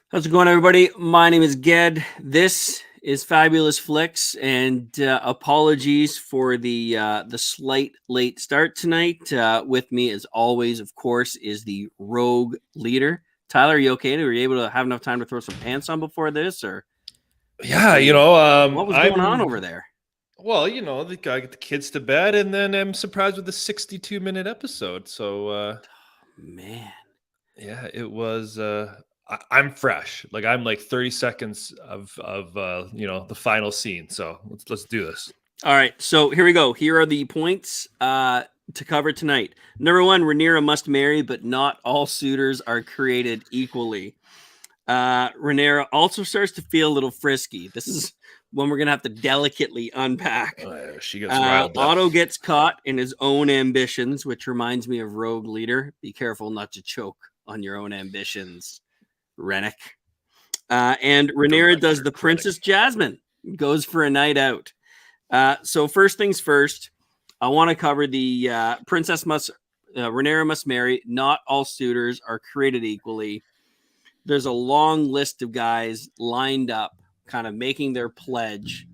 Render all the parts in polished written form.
How's it going, everybody? My name is Ged. This is Fabulous Flicks, and apologies for the slight late start tonight. With me, as always, of course, is the Rogue leader. Tyler, are you okay? Were you able to have enough time to throw some pants on before this, or Yeah, what was going on I'm over there? I get the kids to bed, and then I'm surprised with the 62-minute episode. So Man, yeah, it was. I'm fresh. Like I'm like 30 seconds of the final scene. So let's do this. all right, so here we go. Here are the points to cover tonight. Number one, Rhaenyra must marry, but not all suitors are created equally. Rhaenyra also starts to feel a little frisky. This is when we're gonna have to delicately unpack. She gets riled up. Otto gets caught in his own ambitions, which reminds me of Rogue Leader. Be careful not to choke on your own ambitions, Rennick. And Rhaenyra does the Princess Jasmine, goes for a night out. So first things first, I want to cover the Rhaenyra must marry. Not all suitors are created equally. There's a long list of guys lined up, kind of making their pledge.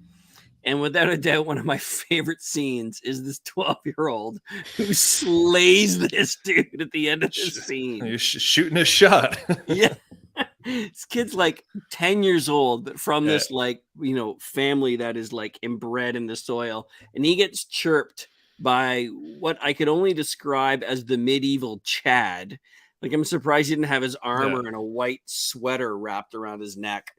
And without a doubt, one of my favorite scenes is this 12-year-old who slays this dude at the end of this scene. You're shooting a shot. Yeah. This kid's like 10 years old, but from this family that is like inbred in the soil. And he gets chirped by what I could only describe as the medieval Chad. Like, I'm surprised he didn't have his armor and a white sweater wrapped around his neck.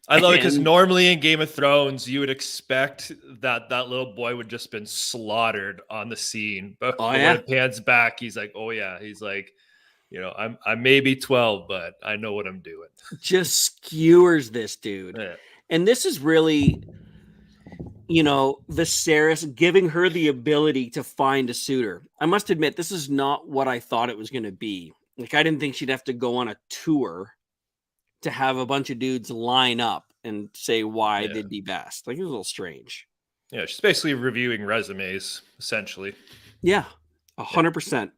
I love it because normally in Game of Thrones, you would expect that little boy would just been slaughtered on the scene. But when it pans back, he's like, oh yeah. He's like, I may be 12, but I know what I'm doing. Just skewers this dude. Yeah. And this is really, Viserys giving her the ability to find a suitor. I must admit, this is not what I thought it was going to be. Like, I didn't think she'd have to go on a tour to have a bunch of dudes line up and say why they'd be best. Like, it was a little strange. Yeah, she's basically reviewing resumes, essentially. Yeah, 100%.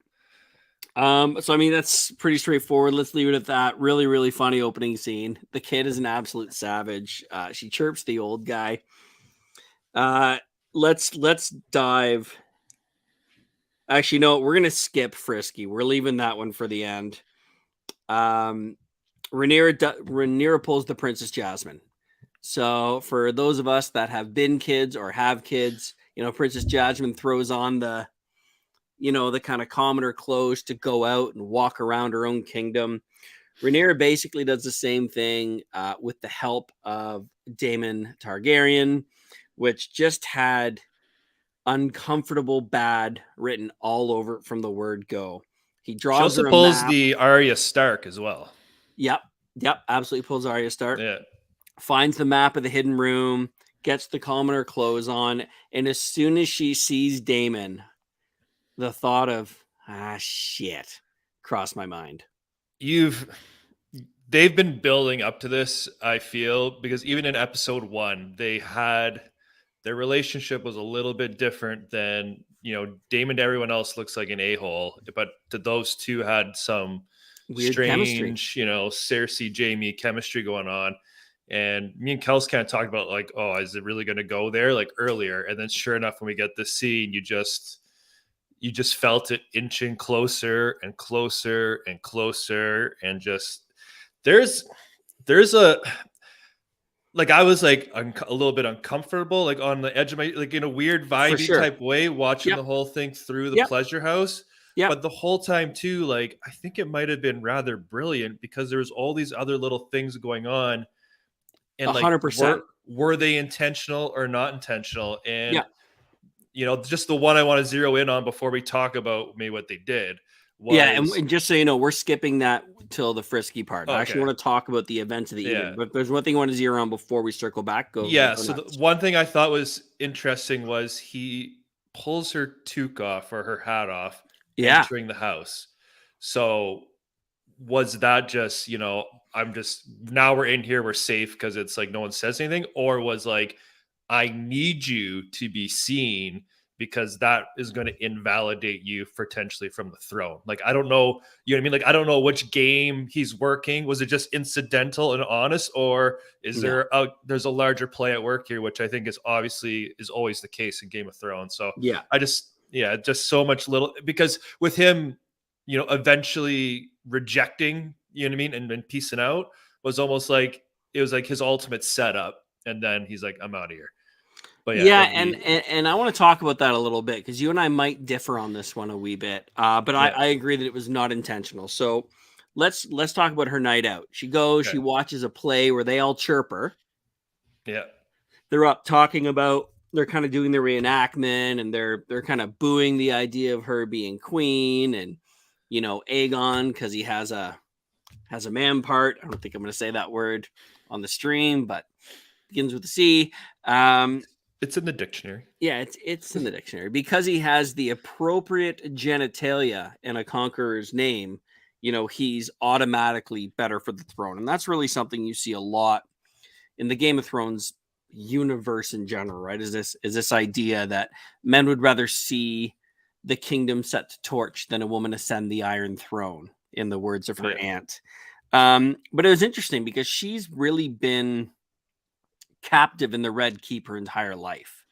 So I mean, that's pretty straightforward. Let's leave it at that. Really, really funny opening scene. The kid is an absolute savage. She chirps the old guy. Let's dive. Actually, no, we're gonna skip Frisky. We're leaving that one for the end. Rhaenyra pulls the Princess Jasmine. So for those of us that have been kids or have kids, Princess Jasmine throws on the kind of commoner clothes to go out and walk around her own kingdom. Rhaenyra basically does the same thing with the help of Daemon Targaryen, which just had uncomfortable bad written all over it from the word go. He draws. She also pulls the Arya Stark as well. Yep, absolutely pulls Arya Stark. Yeah. Finds the map of the hidden room, gets the commoner clothes on, and as soon as she sees Daemon, the thought of shit crossed my mind. They've been building up to this, I feel, because even in episode 1, their relationship was a little bit different than, Daemon to everyone else looks like an a-hole, but to those two had some weird strange, chemistry. Cersei, Jaime chemistry going on. And me and Kels kind of talked about like, oh, is it really going to go there like earlier? And then sure enough, when we get this scene, you just felt it inching closer and closer and closer. And just, there's a, like, I was like a little bit uncomfortable, like on the edge of my, like in a weird vibey type way, watching the whole thing through the pleasure house. Yeah. But the whole time too, like, I think it might've been rather brilliant because there was all these other little things going on. And 100%. Were they intentional or not intentional? And just the one I want to zero in on before we talk about maybe what they did. And just so you know, we're skipping that till the Frisky part. I actually want to talk about the events of the evening, but there's one thing I want to zero on before we circle back. So the one thing I thought was interesting was he pulls her toque off or her hat off entering the house. So was that just, now we're in here, we're safe because it's like no one says anything, or was like, I need you to be seen because that is going to invalidate you potentially from the throne. Like, I don't know, you know what I mean? Like, I don't know which game he's working. Was it just incidental and honest, or is No. there's a larger play at work here, which I think is obviously is always the case in Game of Thrones. So Yeah. just so much little, because with him, eventually rejecting, you know what I mean, and then piecing out was almost like it was like his ultimate setup, and then he's like, I'm out of here. But yeah, Yeah, then and I want to talk about that a little bit because you and I might differ on this one a wee bit. But yeah, I agree that it was not intentional. So let's talk about her night out. She goes, okay. she watches a play where they all chirp her. Yeah, They're up talking about, they're kind of doing the reenactment, and they're kind of booing the idea of her being queen, and Aegon, because he has a man part. I don't think I'm going to say that word on the stream, but begins with a C. it's in the dictionary. Yeah, it's in the dictionary because he has the appropriate genitalia in a conqueror's name. He's automatically better for the throne, and that's really something you see a lot in the Game of Thrones universe in general, right? Is this idea that men would rather see the kingdom set to torch than a woman ascend the Iron Throne, in the words of her Yeah, aunt. But it was interesting because she's really been captive in the Red Keep her entire life.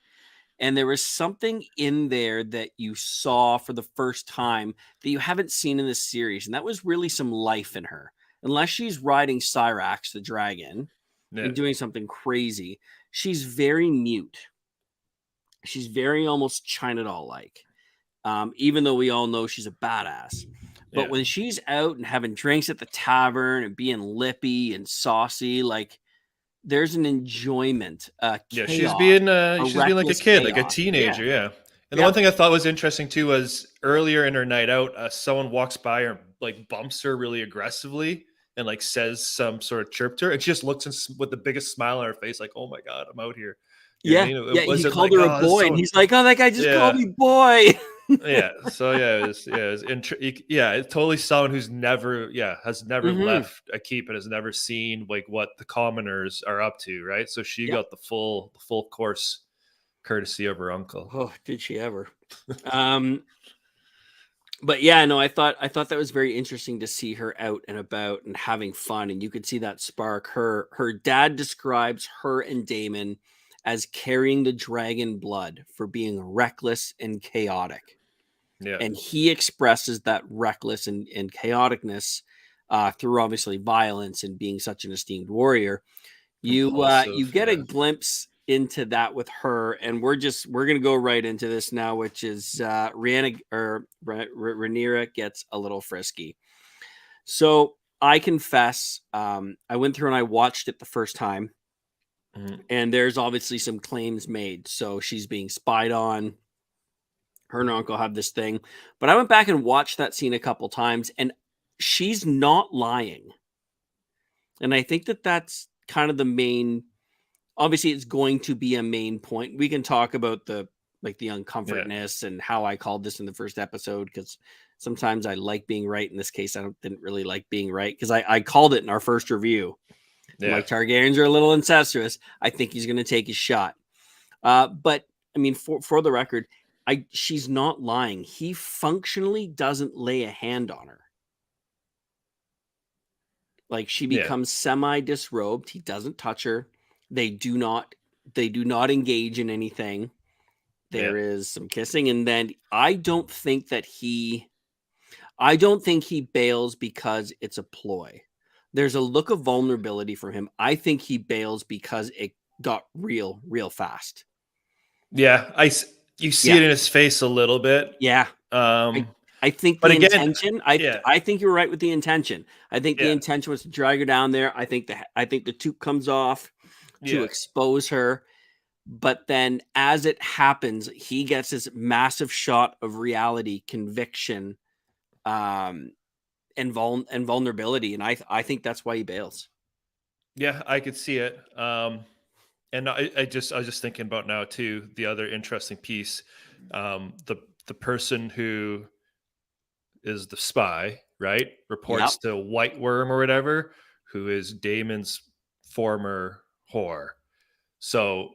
And there was something in there that you saw for the first time that you haven't seen in this series. And that was really some life in her. Unless she's riding Cyrax, the dragon, yeah, and doing something crazy, she's very mute. She's very almost China doll like, even though we all know she's a badass. But yeah. when she's out and having drinks at the tavern and being lippy and saucy, like, there's an enjoyment, Yeah, chaos, a she's being like a reckless kid, like a chaos. Yeah. teenager, yeah. And the Yeah. one thing I thought was interesting too was earlier in her night out, someone walks by her, like bumps her really aggressively, and like says some sort of chirp to her, and she just looks with the biggest smile on her face, like, "Oh my god, I'm out here." You know what I Yeah. mean? Yeah. It He wasn't called like, her a "Oh, this is boy, and so." he's like, "Oh, that guy just called Yeah, me boy." yeah. So yeah, it's totally someone who's has never Hmm. left a keep and has never seen like what the commoners are up to, right? So she Yep. got the full course courtesy of her uncle. Oh, did she ever? Um, but yeah, no, I thought that was very interesting to see her out and about and having fun, and you could see that spark. Her dad describes her and Damon as carrying the dragon blood for being reckless and chaotic. Yeah, And he expresses that reckless and chaoticness through obviously violence and being such an esteemed warrior. You impulsive. get a Yeah, glimpse into that with her, and we're gonna go right into this now, which is Rhaenyra gets a little frisky. So I confess, I went through and I watched it the first time, mhm. and there's obviously some claims made. So she's being spied on. Her and her uncle have this thing, but I went back and watched that scene a couple times, and she's not lying. And I think that that's kind of the main, obviously it's going to be a main point. We can talk about the Yeah, uncomfortness and how I called this in the first episode, because sometimes I like being right. In this case, didn't really like being right, because I called it in our first review. I'm yeah, like, Targaryens are a little incestuous. I think he's going to take his shot. But I mean, for the record, she's not lying. He functionally doesn't lay a hand on her. Like, she yeah, becomes semi disrobed. He doesn't touch her. They do not engage in anything. yeah, There is some kissing, and then I don't think he bails because it's a ploy. There's a look of vulnerability from him. I think he bails because it got real fast. yeah. You see Yeah. it in his face a little bit. Yeah. I Um, I think but the again, intention. I yeah, I think you're right with the intention. I think the yeah, intention was to drag her down there. I think the toque comes off to yeah. expose her. But then, as it happens, he gets this massive shot of reality, conviction, um, and vulnerability, and I think that's why he bails. Yeah, I could see it. And I was just thinking about now too. The other interesting piece, the person who is the spy, right, Yep. reports to White Worm or whatever, who is Damon's former whore. So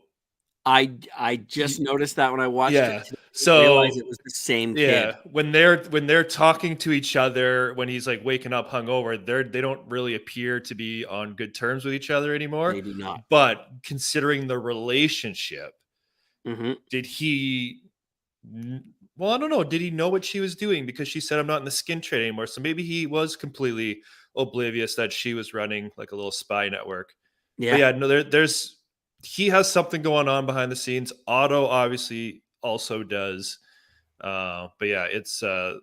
I just noticed that when I watched it Yeah. today, I didn't realize So it was the same kid. yeah, when they're talking to each other, when he's like waking up hungover, they don't really appear to be on good terms with each other anymore. They do not. But considering the relationship, Hmm. did he? Well, I don't know. Did he know what she was doing? Because she said, "I'm not in the skin trade anymore." So maybe he was completely oblivious that she was running like a little spy network. But Yeah. yeah, no, there's he has something going on behind the scenes. Otto obviously also does. But yeah, it's the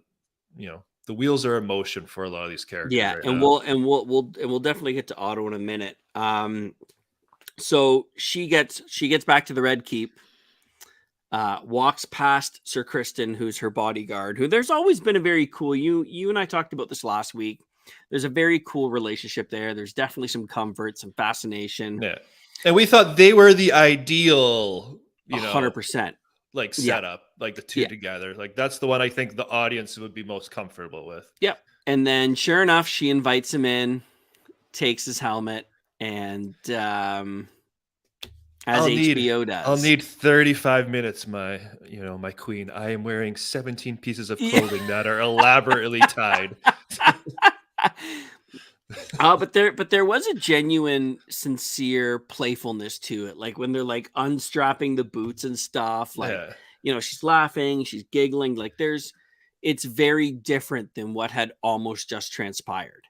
wheels are in motion for a lot of these characters Yeah, right and now. we'll definitely get to Otto in a minute. So she gets back to the Red Keep, walks past Sir Kristen, who's her bodyguard, who there's always been a very cool, you and I talked about this last week. There's a very cool relationship there. There's definitely some comfort, some fascination. Yeah, and we thought they were the ideal, 100%. like Yeah. setup, like the two Yeah. together. Like that's the one I think the audience would be most comfortable with. Yep. And then sure enough, she invites him in, takes his helmet, and as I'll need HBO I'll does. need 35 minutes, my queen. I am wearing 17 pieces of Yeah. clothing that are elaborately tied. But there was a genuine, sincere playfulness to it. Like when they're like unstrapping the boots and stuff, like Yeah. she's laughing, she's giggling. Like it's very different than what had almost just transpired.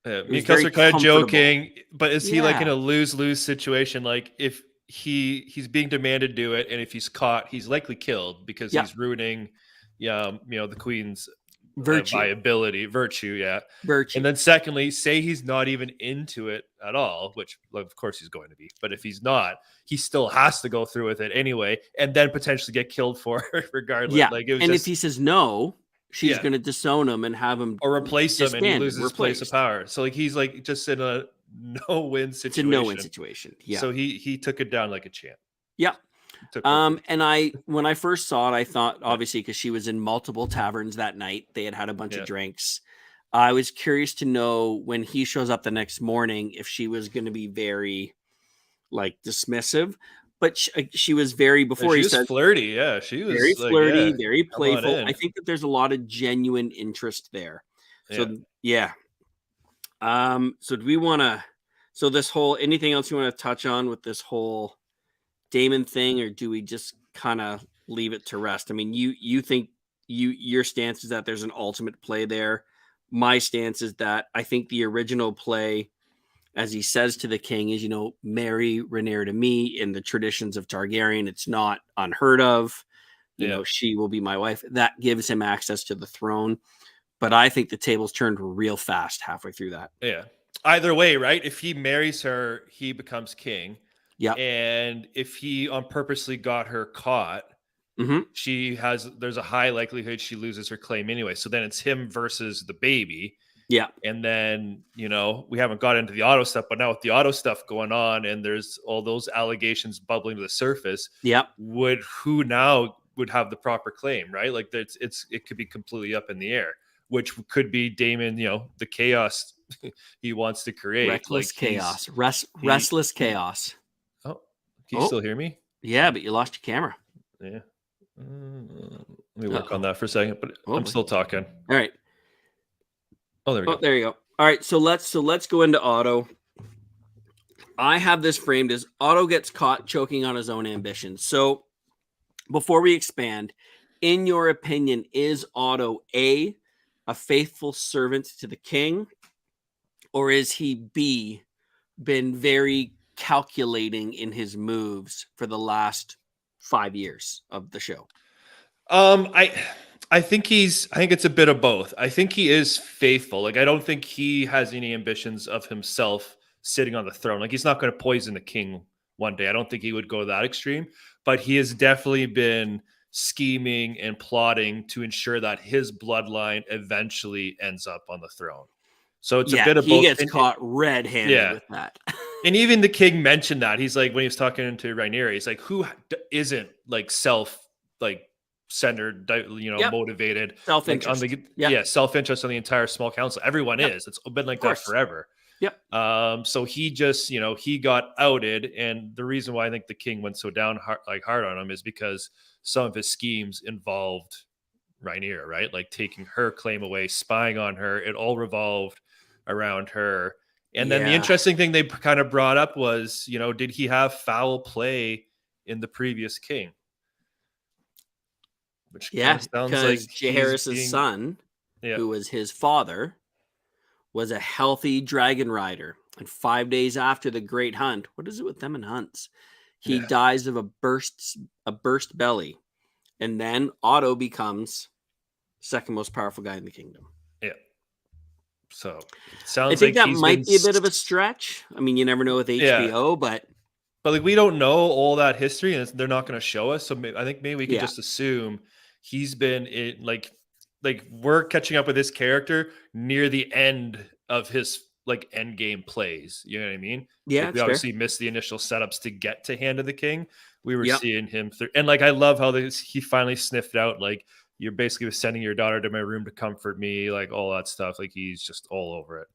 Yeah, It me was and Kels very are kind of comfortable. joking, but is he like in Yeah. a lose-lose situation? Like if he's being demanded to do it, and if he's caught, he's likely killed because Yep. he's ruining, the queen's Virtue. virtue, yeah. And Virtue. then secondly, say he's not even into it at all, which of course he's going to be, but if he's not, he still has to go through with it anyway, and then potentially get killed for it regardless. Yeah. Like it was And if just he says no, she's yeah, going to disown him and have him or replace him and he disbanded, loses his place of replaced. power. So like he's like just in a no-win It's a no-win situation. situation. Yeah. So he took it down like a champ. Yeah. Took her place. And when I first saw it, I thought Yeah. obviously because she was in multiple taverns that night, they had a bunch of Yeah. drinks. I was curious to know when he shows up the next morning if she was going to be very like dismissive, but she was very And before she he was said flirty. Yeah. She very was like, flirty, yeah, very come on playful. I in. think that there's a lot of genuine interest there. Yeah. So yeah. So do we want to? So this whole anything else you want to touch on with this whole Damon thing, or do we just kind of leave it to rest? I mean, you think your stance is that there's an ultimate play there. My stance is that I think the original play, as he says to the king, is marry Rhaenyra to me in the traditions of Targaryen. It's not unheard of. Yeah. She will be my wife. That gives him access to the throne. But I think the tables turned real fast halfway through that. Yeah. Either way, right? If he marries her, he becomes king. Yeah. And if he on purposely got her caught, Mm-hmm. there's a high likelihood she loses her claim anyway. So then it's him versus the baby. Yeah. And then, we haven't got into the auto stuff, but now with the auto stuff going on and there's all those allegations bubbling to the surface, Yeah. who now would have the proper claim, right? Like it could be completely up in the air, which could be Damon, the chaos he wants to create. Reckless Like chaos. Restless chaos. Oh, can you still hear me? Yeah, but you lost your camera. Yeah. Let me work on that for a second, but I'm still talking. All right. Oh, there we go. There you go. All right, so let's go into Otto. I have this framed as Otto gets caught choking on his own ambitions. So before we expand, in your opinion, is Otto a faithful servant to the king, or is he B, been very calculating in his moves for the last 5 years of the show? I think it's a bit of both. I think he is faithful. Like I don't think he has any ambitions of himself sitting on the throne. Like he's not going to poison the king one day. I don't think he would go that extreme, but he has definitely been scheming and plotting to ensure that his bloodline eventually ends up on the throne. So it's a bit of both. He gets caught red-handed with that. And even the king mentioned that. He's like, when he was talking to Rhaenyra, he's like, who isn't like self-centered, motivated, Self-interest. self-interest on the entire small council. Everyone is. It's been like that forever. Yep. So he just, he got outed, and the reason why I think the king went so hard on him is because some of his schemes involved Rhaenyra, right? Like taking her claim away, spying on her. It all revolved around her. And then the Yeah. interesting thing they kind of brought up was, did he have foul play in the previous king? Which kind Yeah, of sounds like because he's Jaehaerys's being, son, yeah, who was his father, was a healthy dragon rider. And 5 days after the great hunt, what is it with them and hunts? He yeah, dies of a burst belly. And then Otto becomes second most powerful guy in the kingdom. yeah. So it I sounds think like that he's been, might be a bit of a stretch. I mean, you never know with yeah. HBO, but But like we don't know all that history, and they're not going to show us. So I think maybe we could yeah. just assume he's been in like we're catching up with his character near the end of his like end game plays. You know what I mean? Yeah, Like we it's fair. obviously missed the initial setups to get to Hand of the King. We were Yep. seeing him through, and like I love how he finally sniffed out like you're basically sending your daughter to my room to comfort me, like all that stuff. Like he's just all over it.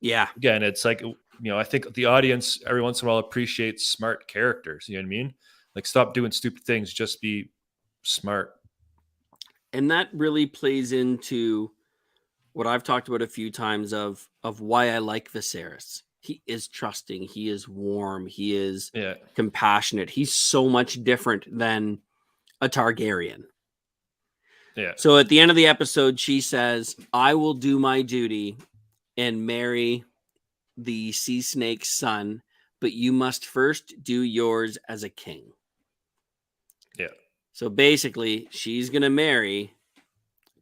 Yeah. Again, it's like, I think the audience every once in a while appreciates smart characters. You know what I mean? Like, stop doing stupid things, just be smart. And that really plays into what I've talked about a few times of why I like Viserys. He is trusting, he is warm, he is Yeah, compassionate. He's so much different than a Targaryen. yeah, So at the end of the episode, she says, I will do my duty and marry the sea snake's son, but you must first do yours as a king. yeah, So basically, she's going to marry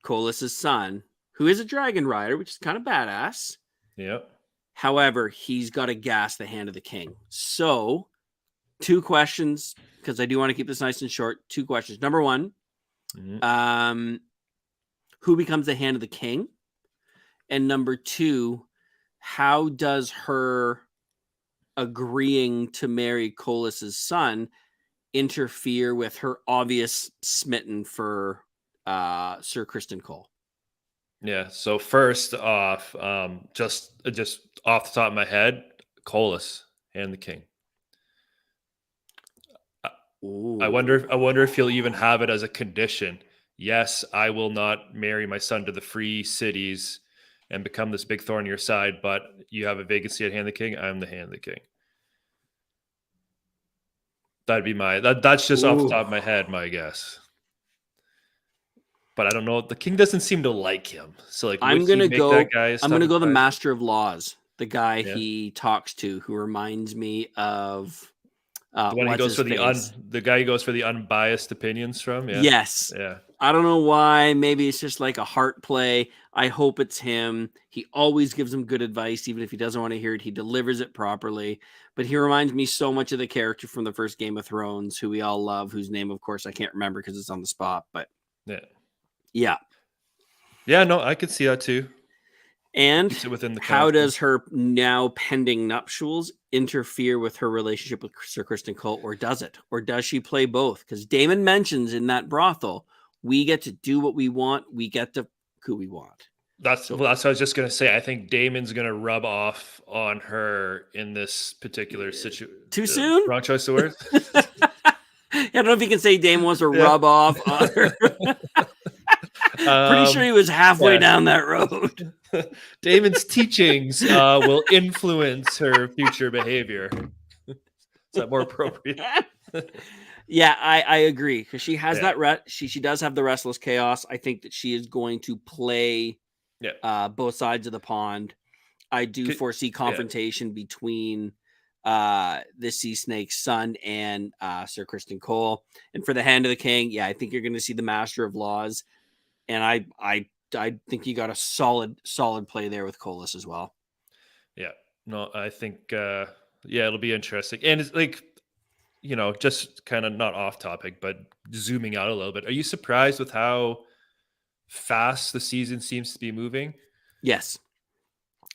Colis's son, who is a dragon rider, which is kind of badass. yeah. However, he's got to gas the hand of the king. So, 2 questions, because I do want to keep this nice and short. 2 questions. Number 1, Mm-hmm. who becomes the hand of the king? And number 2, how does her agreeing to marry Colis's son interfere with her obvious smitten for Sir Kristen Cole? Yeah. So first off, just off the top of my head, Colas and the King. I Ooh. wonder. I wonder if he'll even have it as a condition. Yes, I will not marry my son to the free cities and become this big thorn in your side, but you have a vacancy at Hand of the King. I'm the Hand of the King. That'd be that's just off the Ooh. top of my head, my guess. But I don't know. The king doesn't seem to like him. So like would I'm he gonna make that go. guy a I'm step gonna go the aside? Master of Laws, the guy Yeah. he talks to, who reminds me of The one he what's goes his for face. the guy he goes for the unbiased opinions from. Yeah. Yes. Yeah. I don't know why. Maybe it's just like a heart play. I hope it's him. He always gives him good advice, even if he doesn't want to hear it. He delivers it properly. But he reminds me so much of the character from the first Game of Thrones, who we all love, whose name, of course, I can't remember because it's on the spot. But Yeah. yeah. Yeah, no, I could see that too. And Keeps it within the how confines. does her now pending nuptials interfere with her relationship with Sir Kristen Cole, or does it? Or does she play both? Because Damon mentions in that brothel, we get to do what we want, we get to who we want. That's So what I was just gonna say. I think Damon's gonna rub off on her in this particular situation. too soon? Wrong choice of words. I don't know if you can say Damon wants to Yeah. rub off on her. Pretty sure he was halfway yeah. down that road. Damon's teachings will influence her future behavior. Is that more appropriate? Yeah, I agree, because she has Yeah. that she does have the restless chaos. I think that she is going to play Yeah. both sides of the pond. I do Could- foresee yeah. confrontation between the Sea Snake's son and Sir Kristen Cole. And for the Hand of the King, yeah, I think you're going to see the Master of Laws. And I think you got a solid play there with Colas as well. Yeah. No, I think it'll be interesting. And it's like, just kind of not off topic, but zooming out a little bit. Are you surprised with how fast the season seems to be moving? Yes.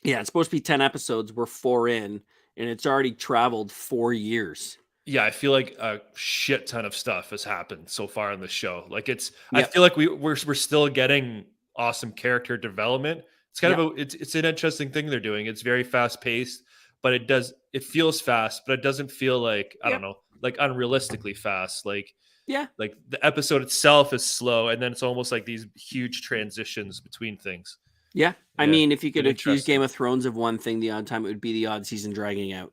Yeah, it's supposed to be 10 episodes. We're 4 in, and it's already traveled 4 years. Yeah, I feel like a shit ton of stuff has happened so far in the show. Like I Yep. feel like we're still getting awesome character development, It's kind of it's an interesting thing they're doing. It's very fast paced, but it feels fast, but it doesn't feel like, I don't know, like unrealistically fast. Like the episode itself is slow, and then it's almost like these huge transitions between things. Yeah. I mean, if you could accuse interesting. Game of Thrones of one thing, the odd time it would be the odd season dragging out.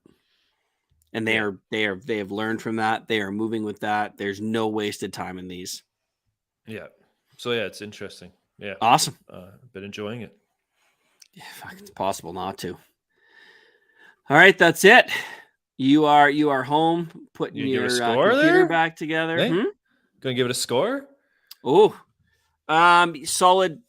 And they have learned from that. They are moving with that. There's no wasted time in these. Yeah. So it's interesting. Yeah. Awesome. Been enjoying it. Yeah, fuck, it's possible not to. All right, that's it. You are home, putting your computer there? back together. Hey? Gonna give it a score? Oh, solid.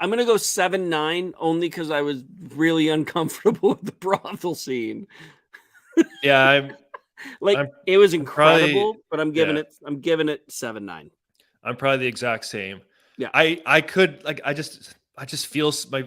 I'm gonna go 7-9 only because I was really uncomfortable with the brothel scene. Yeah, it was incredible, but I'm giving it 7-9. I'm probably the exact same. Yeah, I could like I just feel I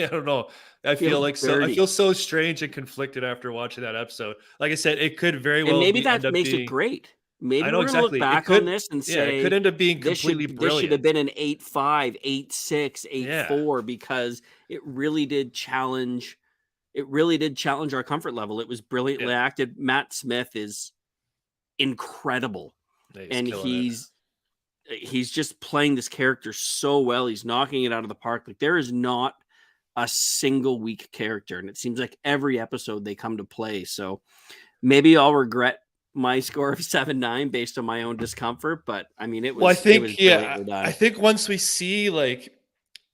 don't know. I feel so strange and conflicted after watching that episode. Like I said, it could very well, and maybe that makes it great. Maybe we're gonna look back on this and say it could end up being completely brilliant. This should have been an 8-5, 8-6, 8-4 because it really did challenge. It really did challenge our comfort level. It was brilliantly acted. Matt Smith is incredible, and he's just playing this character so well. He's knocking it out of the park. Like, there is not a single weak character, and it seems like every episode they come to play. So maybe I'll regret my score of 7-9 based on my own discomfort, but I mean, it was. Well, I think once we see, like,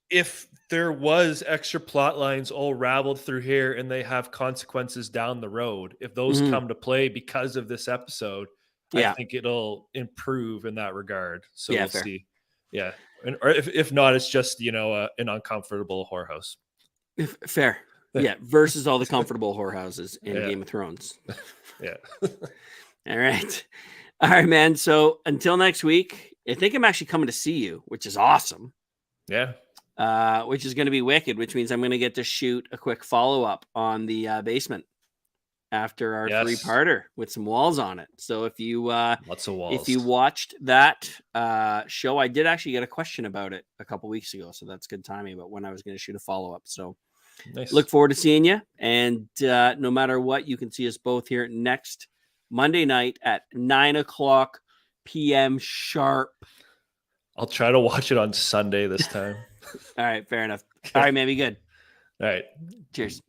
if there was extra plot lines all raveled through here and they have consequences down the road, if those come to play because of this episode, I think it'll improve in that regard. So we'll see. Yeah. Or if not, it's just, an uncomfortable whorehouse. Fair. Yeah. Versus all the comfortable whorehouses in Game of Thrones. Yeah. All right. All right, man. So until next week, I think I'm actually coming to see you, which is awesome. Yeah. Which is going to be wicked, which means I'm going to get to shoot a quick follow-up on the basement after our 3-parter with some walls on it. So if you lots of walls. If you watched that show, I did actually get a question about it a couple weeks ago, so that's good timing about when I was going to shoot a follow-up. So nice. Look forward to seeing you, and no matter what, you can see us both here next Monday night at 9:00 p.m. sharp. I'll try to watch it on Sunday this time. All right, fair enough. All right, man, be good. All right. Cheers.